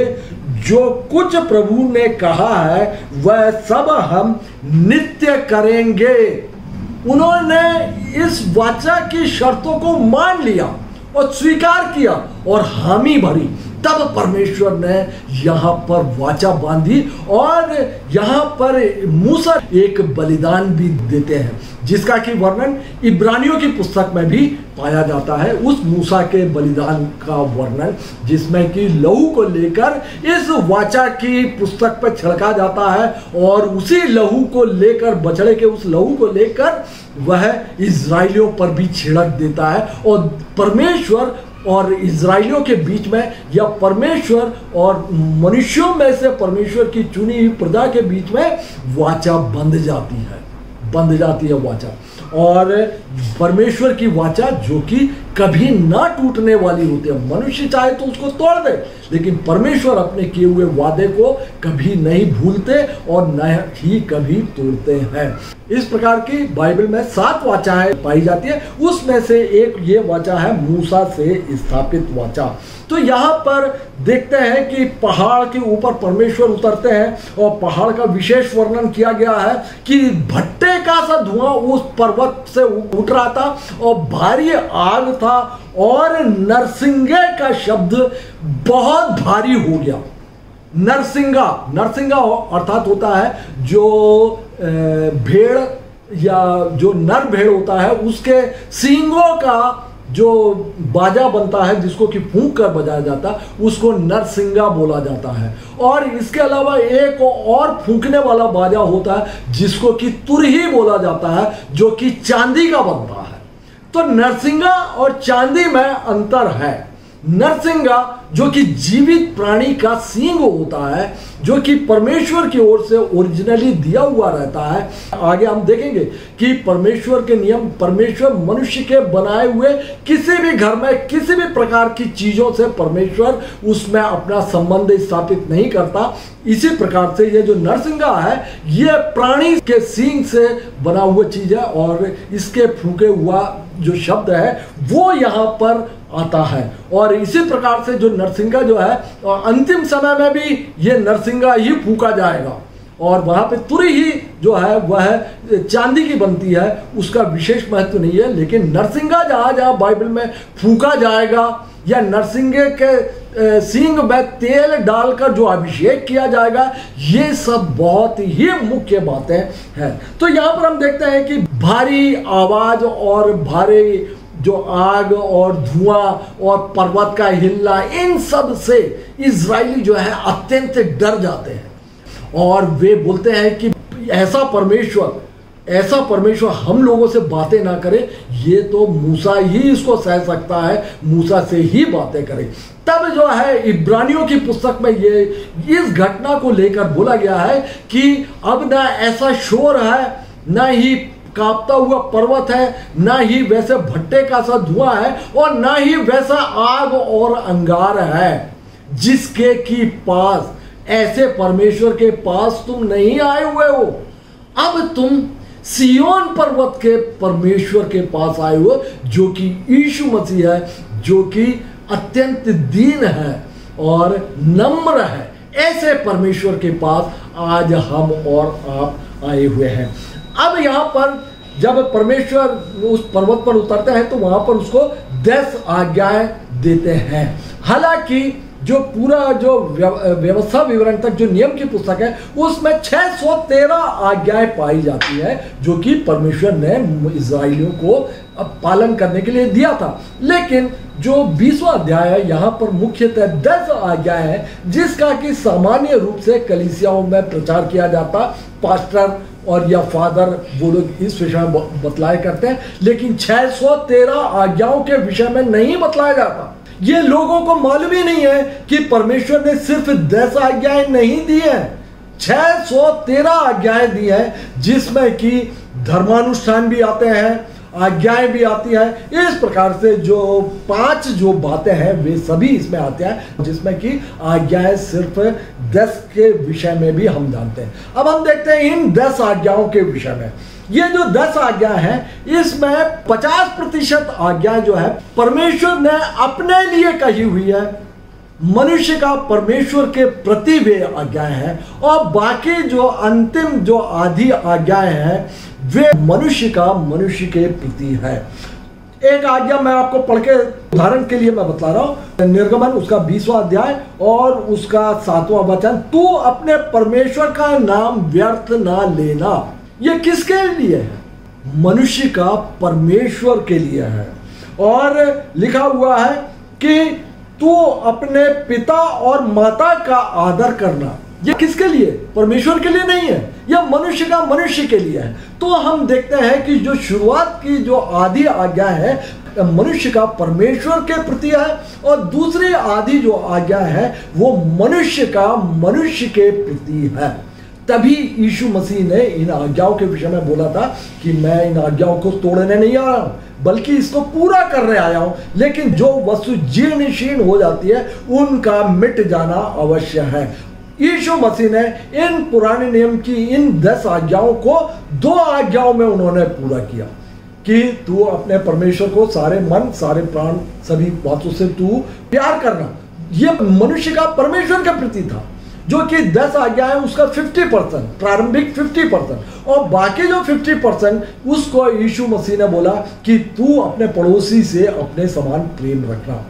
जो कुछ प्रभु ने कहा है वह सब हम नित्य करेंगे। उन्होंने इस वाचा की शर्तों को मान लिया और स्वीकार किया और हामी भरी। तब परमेश्वर ने यहाँ पर वाचा बांधी और यहाँ पर मूसा एक बलिदान भी देते हैं जिसका कि वर्णन इब्रानियों की पुस्तक में भी पाया जाता है। उस मूसा के बलिदान का वर्णन जिसमें कि लहू को लेकर इस वाचा की पुस्तक पर छिड़का जाता है और उसी लहू को लेकर, बछड़े के उस लहू को लेकर वह इजराइलियों पर भी छिड़क देता है और परमेश्वर और इजराइलियों के बीच में या परमेश्वर और मनुष्यों में से परमेश्वर की चुनी हुई प्रजा के बीच में वाचा बंध जाती है वाचा। और परमेश्वर की वाचा जो कि कभी ना टूटने वाली होती है। मनुष्य चाहे तो उसको तोड़ दे लेकिन परमेश्वर अपने किए हुए वादे को कभी नहीं भूलते और न ही कभी तोड़ते हैं। इस प्रकार की बाइबल में 7 वाचाएं पाई जाती है, उसमें से एक ये वाचा है मूसा से स्थापित वाचा। तो यहाँ पर देखते हैं कि पहाड़ के ऊपर परमेश्वर उतरते हैं और पहाड़ का विशेष वर्णन किया गया है कि भट्टे का सा धुआं उस पर्वत से उठ रहा था और भारी आग था और नरसिंगे का शब्द बहुत भारी हो गया। नरसिंगा अर्थात होता है जो भेड़ या जो नर भेड़ होता है उसके सींगों का जो बाजा बनता है जिसको कि फूंक कर बजाया जाता है उसको नरसिंगा बोला जाता है। और इसके अलावा एक और फूंकने वाला बाजा होता है जिसको कि तुरही बोला जाता है जो कि चांदी का बनता है। तो नरसिंगा और चांदी में अंतर है। नरसिंगा जो कि जीवित प्राणी का सींग होता है जो कि परमेश्वर की ओर से ओरिजिनली दिया हुआ रहता है। आगे हम देखेंगे कि परमेश्वर के नियम, परमेश्वर मनुष्य के बनाए हुए किसी भी घर में किसी भी प्रकार की चीजों से परमेश्वर उसमें अपना संबंध स्थापित नहीं करता। इसी प्रकार से ये जो नरसिंगा है ये प्राणी के सींग से बना हुआ चीज है और इसके फूके हुआ जो शब्द है वो यहाँ पर आता है। और इसी प्रकार से जो नरसिंगा जो है अंतिम समय में भी ये नरसिंगा ही फूका जाएगा और वहां पे तुरही ही जो है वह चांदी की बनती है, उसका विशेष महत्व नहीं है। लेकिन नरसिंगा जहां जहां बाइबल में फूका जाएगा या नरसिंगे के सींग में तेल डालकर जो अभिषेक किया जाएगा ये सब बहुत ही मुख्य बातें हैं। तो यहाँ पर हम देखते हैं कि भारी आवाज और भारी जो आग और धुआं और पर्वत का हिलना, इन सब से इजरायली जो है अत्यंत डर जाते हैं और वे बोलते हैं कि ऐसा परमेश्वर हम लोगों से बातें ना करे, ये तो मूसा ही इसको सह सकता है, मूसा से ही बातें करे। तब जो है इब्रानियों की पुस्तक में ये इस घटना को लेकर बोला गया है कि अब ना ऐसा शोर है, ना ही कांपता हुआ पर्वत है, ना ही वैसे भट्टे का सा धुआं है और ना ही वैसा आग और अंगार है जिसके की पास, ऐसे परमेश्वर के पास तुम नहीं आए हुए हो। अब तुम सियोन पर्वत के परमेश्वर के पास आए हो जो कि यीशु मसीह है, जो कि अत्यंत दीन है और नम्र है। ऐसे परमेश्वर के पास आज हम और आप आए हुए हैं। अब यहाँ पर जब परमेश्वर उस पर्वत पर उतरते हैं तो वहां पर उसको 10 आज्ञाएं देते हैं। हालांकि जो पूरा जो व्यवस्था विवरण तक जो नियम की पुस्तक है उसमें 613 आज्ञाएं पाई जाती है जो कि परमेश्वर ने इजराइलियों को पालन करने के लिए दिया था। लेकिन जो 20वां अध्याय है यहाँ पर मुख्यतः 10 आज्ञाएं हैं जिसका कि सामान्य रूप से कलीसियाओं में प्रचार किया जाता, पास्टर और या फादर, वो लोग इस विषय में बतलाया करते हैं, लेकिन 613 आज्ञाओं के विषय में नहीं बतलाया जाता। ये लोगों को मालूम ही नहीं है कि परमेश्वर ने सिर्फ 10 आज्ञाएं नहीं दी है, 613 आज्ञाएं दी हैं, जिसमें कि धर्मानुष्ठान भी आते हैं, आज्ञाएं भी आती हैं। इस प्रकार से जो 5 जो बातें हैं वे सभी इसमें आते हैं, जिसमें कि आज्ञाएं सिर्फ 10 के विषय में भी हम जानते हैं। अब हम देखते हैं इन 10 आज्ञाओं के विषय में। ये जो 10 आज्ञाएं हैं, इसमें 50% आज्ञाएं जो है परमेश्वर ने अपने लिए कही हुई है, मनुष्य का परमेश्वर के प्रति वे आज्ञाएं हैं, और बाकी जो अंतिम जो आधी आज्ञाएं हैं वे मनुष्य का मनुष्य के प्रति है। एक आज्ञा मैं आपको पढ़ के उदाहरण के लिए मैं बता रहा हूं, निर्गमन उसका 20वां अध्याय और उसका 7वां वचन, तू अपने परमेश्वर का नाम व्यर्थ ना लेना। ये किसके लिए है? मनुष्य का परमेश्वर के लिए है। और लिखा हुआ है कि तू अपने पिता और माता का आदर करना। ये किसके लिए? परमेश्वर के लिए नहीं है, यह मनुष्य का मनुष्य के लिए है। तो हम देखते हैं कि जो शुरुआत की जो आधी आज्ञा है मनुष्य का परमेश्वर के प्रति है, और दूसरी आधी जो आज्ञा है वो मनुष्य का मनुष्य के प्रति है। तभी यीशु मसीह ने इन आज्ञाओं के विषय में बोला था कि मैं इन आज्ञाओं को तोड़ने नहीं आ रहा हूं, बल्कि इसको पूरा करने आया हूं। लेकिन जो वस्तु जीर्ण शीर्ण हो जाती है उनका मिट जाना अवश्य है। यीशु मसीह ने इन पुराने नियम की इन 10 आज्ञाओं को 2 आज्ञाओं में उन्होंने पूरा किया कि तू अपने परमेश्वर को सारे मन, सारे प्राण, सभी बातों से तू प्यार करना। यह मनुष्य का परमेश्वर के प्रति था, जो कि 10 आज्ञाएं उसका 50%, प्रारंभिक 50%, और बाकी जो 50% उसको यीशु मसीह ने बोला कि तू अपने पड़ोसी से अपने समान प्रेम रखना,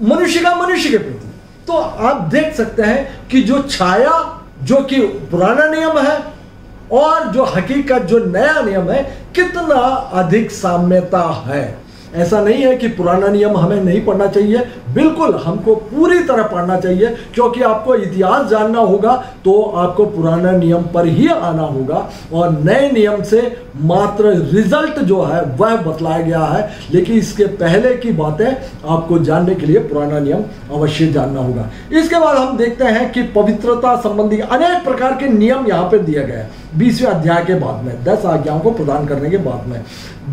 मनुष्य का मनुष्य के प्रति। तो आप देख सकते हैं कि जो छाया जो कि पुराना नियम है और जो हकीकत जो नया नियम है, कितना अधिक साम्यता है। ऐसा नहीं है कि पुराना नियम हमें नहीं पढ़ना चाहिए, बिल्कुल हमको पूरी तरह पढ़ना चाहिए, क्योंकि आपको इतिहास जानना होगा तो आपको पुराना नियम पर ही आना होगा, और नए नियम से मात्र रिजल्ट जो है वह बतलाया गया है। लेकिन इसके पहले की बातें आपको जानने के लिए पुराना नियम अवश्य जानना होगा। इसके बाद हम देखते हैं कि पवित्रता संबंधी अनेक प्रकार के नियम यहाँ पे दिए गए हैं 20वें अध्याय के बाद में, 10 आज्ञाओं को प्रदान करने के बाद में।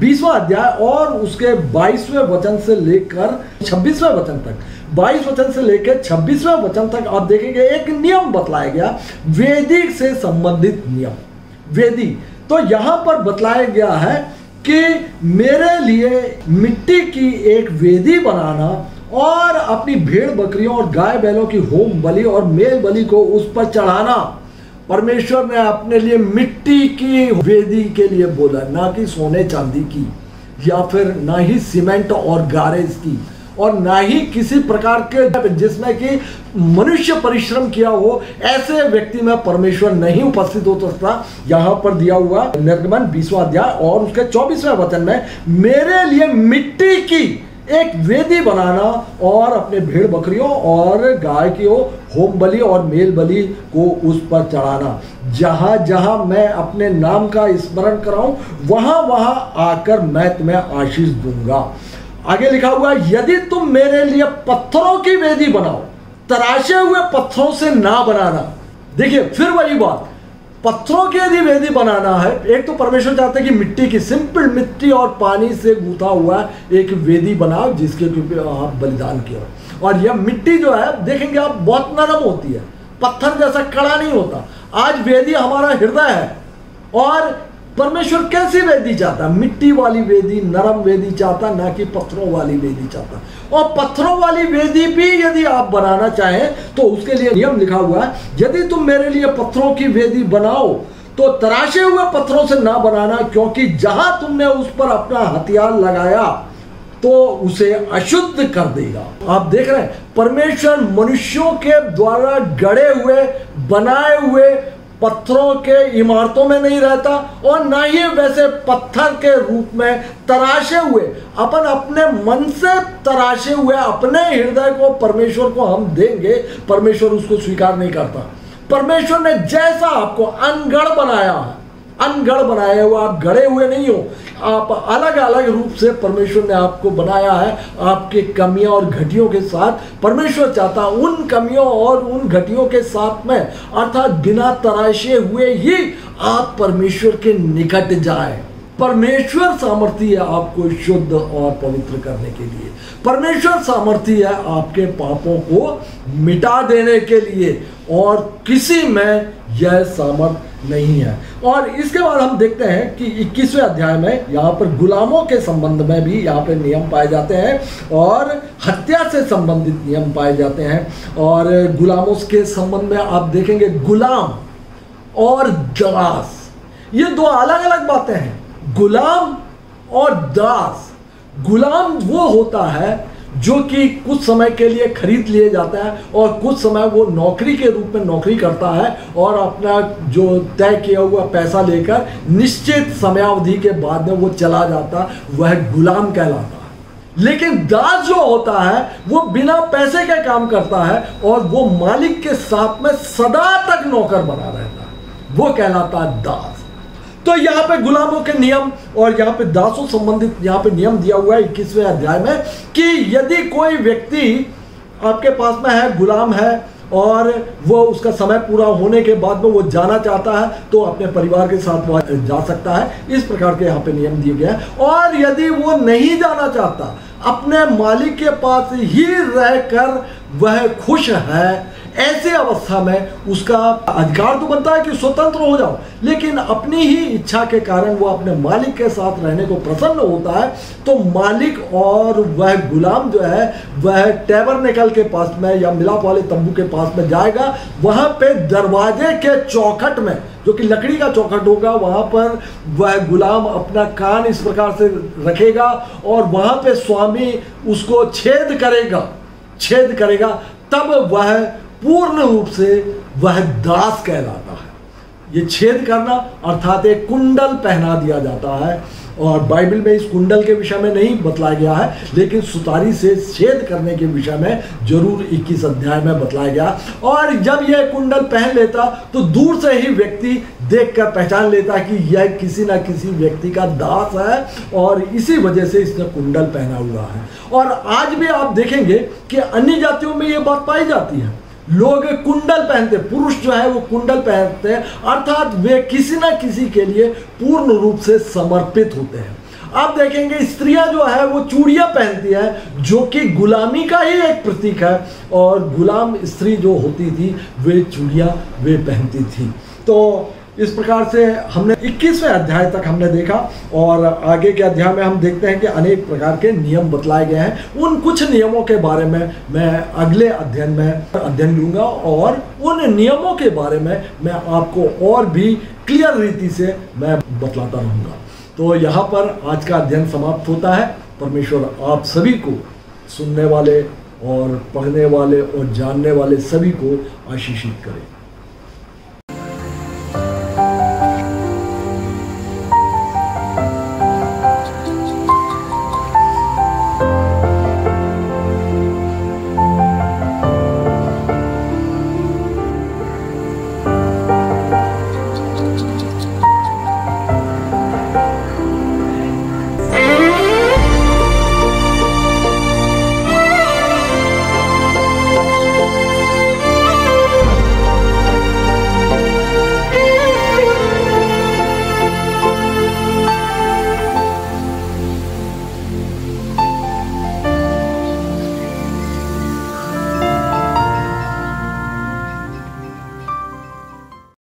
20वां अध्याय और उसके 22वें वचन से लेकर 26वें वचन तक, 22 वचन से लेकर 26वें वचन तक आप देखेंगे एक नियम बतलाया गया, वेदी से संबंधित नियम। वेदी तो यहां पर बतलाया गया है कि मेरे लिए मिट्टी की एक वेदी बनाना और अपनी भेड़ बकरियों और गाय बैलों की होम बलि और मेल बलि को उस पर चढ़ाना। परमेश्वर ने अपने लिए मिट्टी की वेदी के लिए बोला, ना कि सोने चांदी की, या फिर ना ही सीमेंट और गारेज की, और ना ही किसी प्रकार के जिसमें कि मनुष्य परिश्रम किया हो, ऐसे व्यक्ति में परमेश्वर नहीं उपस्थित हो सकता। यहाँ पर दिया हुआ निर्गमन 20वां अध्याय और उसके 24वें वचन में मेरे लिए मिट्टी की एक वेदी बनाना और अपने भेड़ बकरियों और गाय की होम बलि और मेल बलि को उस पर चढ़ाना। जहां जहां मैं अपने नाम का स्मरण कराऊं वहां वहां आकर मैं तुम्हें आशीष दूंगा। आगे लिखा हुआ यदि तुम मेरे लिए पत्थरों की वेदी बनाओ, तराशे हुए पत्थरों से ना बनाना। देखिए फिर वही बात, पत्थरों की यदि वेदी बनाना है, एक तो परमेश्वर चाहते हैं कि मिट्टी की, सिंपल मिट्टी और पानी से गूंथा हुआ एक वेदी बनाओ जिसके ऊपर आप बलिदान किया। और यह मिट्टी जो है देखेंगे आप बहुत नरम होती है, पत्थर जैसा कड़ा नहीं होता। आज वेदी हमारा हृदय है, और परमेश्वर कैसी वेदी चाहता? मिट्टी वाली वेदी, नरम वेदी चाहता, ना कि पत्थरों वाली वेदी चाहता। और पत्थरों वाली वेदी भी यदि आप बनाना चाहें तो उसके लिए नियम लिखा हुआ है, यदि तुम मेरे लिए पत्थरों की वेदी बनाओ तो तराशे हुए पत्थरों से ना बनाना, क्योंकि जहां तुमने उस पर अपना हथियार लगाया तो उसे अशुद्ध कर देगा। आप देख रहे हैं परमेश्वर मनुष्यों के द्वारा गढ़े हुए बनाए हुए पत्थरों के इमारतों में नहीं रहता, और ना ही वैसे पत्थर के रूप में तराशे हुए अपन अपने मन से तराशे हुए अपने हृदय को परमेश्वर को हम देंगे, परमेश्वर उसको स्वीकार नहीं करता। परमेश्वर ने जैसा आपको अनगढ़ बनाया है, अनगढ़ बनाए हुए, आप गढ़े हुए नहीं हो, आप अलग अलग रूप से परमेश्वर ने आपको बनाया है। आपके कमियों और घटियों के साथ परमेश्वर चाहता उन कमियों और उन घटियों के साथ में, अर्थात बिना तराशे हुए ही आप परमेश्वर के निकट जाए। परमेश्वर सामर्थी है आपको शुद्ध और पवित्र करने के लिए। परमेश्वर सामर्थी है आपके पापों को मिटा देने के लिए, और किसी में यह सामर्थ नहीं है। और इसके बाद हम देखते हैं कि 21वें अध्याय में यहाँ पर गुलामों के संबंध में भी यहाँ पर नियम पाए जाते हैं, और हत्या से संबंधित नियम पाए जाते हैं। और गुलामों के संबंध में आप देखेंगे गुलाम और दास, ये दो अलग अलग बातें हैं। गुलाम और दास, गुलाम वो होता है जो कि कुछ समय के लिए खरीद लिए जाता है और कुछ समय वो नौकरी के रूप में नौकरी करता है और अपना जो तय किया हुआ पैसा लेकर निश्चित समयावधि के बाद में वो चला जाता, वह गुलाम कहलाता है। लेकिन दास जो होता है वो बिना पैसे के काम करता है और वो मालिक के साथ में सदा तक नौकर बना रहता है, वो कहलाता है दास। तो यहाँ पे गुलामों के नियम और यहाँ पे दासों संबंधित यहाँ पे नियम दिया हुआ है 21वें अध्याय में कि यदि कोई व्यक्ति आपके पास में है, गुलाम है, और वो उसका समय पूरा होने के बाद में वो जाना चाहता है तो अपने परिवार के साथ वो जा सकता है। इस प्रकार के यहाँ पे नियम दिए गए हैं। और यदि वो नहीं जाना चाहता, अपने मालिक के पास ही रहकर वह खुश है, ऐसे अवस्था में उसका अधिकार तो बनता है कि स्वतंत्र हो जाओ, लेकिन अपनी ही इच्छा के कारण वो अपने मालिक के साथ रहने को प्रसन्न होता है, तो मालिक और वह गुलाम जो है वह टैबरनेकल के पास में या मिलाप वाले तंबू के पास में जाएगा। वहां पे दरवाजे के चौखट में, जो कि लकड़ी का चौखट होगा, वहां पर वह गुलाम अपना कान इस प्रकार से रखेगा और वहां पे स्वामी उसको छेद करेगा, तब वह पूर्ण रूप से वह दास कहलाता है। ये छेद करना अर्थात एक कुंडल पहना दिया जाता है, और बाइबल में इस कुंडल के विषय में नहीं बतलाया गया है, लेकिन सुतारी से छेद करने के विषय में जरूर 21 अध्याय में बतलाया गया। और जब यह कुंडल पहन लेता तो दूर से ही व्यक्ति देखकर पहचान लेता कि यह किसी न किसी व्यक्ति का दास है, और इसी वजह से इसने कुंडल पहना हुआ है। और आज भी आप देखेंगे कि अन्य जातियों में यह बात पाई जाती है, लोग कुंडल पहनते, पुरुष जो है वो कुंडल पहनते हैं, अर्थात वे किसी ना किसी के लिए पूर्ण रूप से समर्पित होते हैं। आप देखेंगे स्त्रियां जो है वो चूड़ियां पहनती है, जो कि गुलामी का ही एक प्रतीक है, और गुलाम स्त्री जो होती थी वे चूड़ियां वे पहनती थी। तो इस प्रकार से हमने 21वें अध्याय तक हमने देखा, और आगे के अध्याय में हम देखते हैं कि अनेक प्रकार के नियम बतलाए गए हैं। उन कुछ नियमों के बारे में मैं अगले अध्ययन लूँगा, और उन नियमों के बारे में मैं आपको और भी क्लियर रीति से मैं बतलाता रहूँगा। तो यहाँ पर आज का अध्ययन समाप्त होता है। परमेश्वर आप सभी को, सुनने वाले और पढ़ने वाले और जानने वाले सभी को आशीषित करें।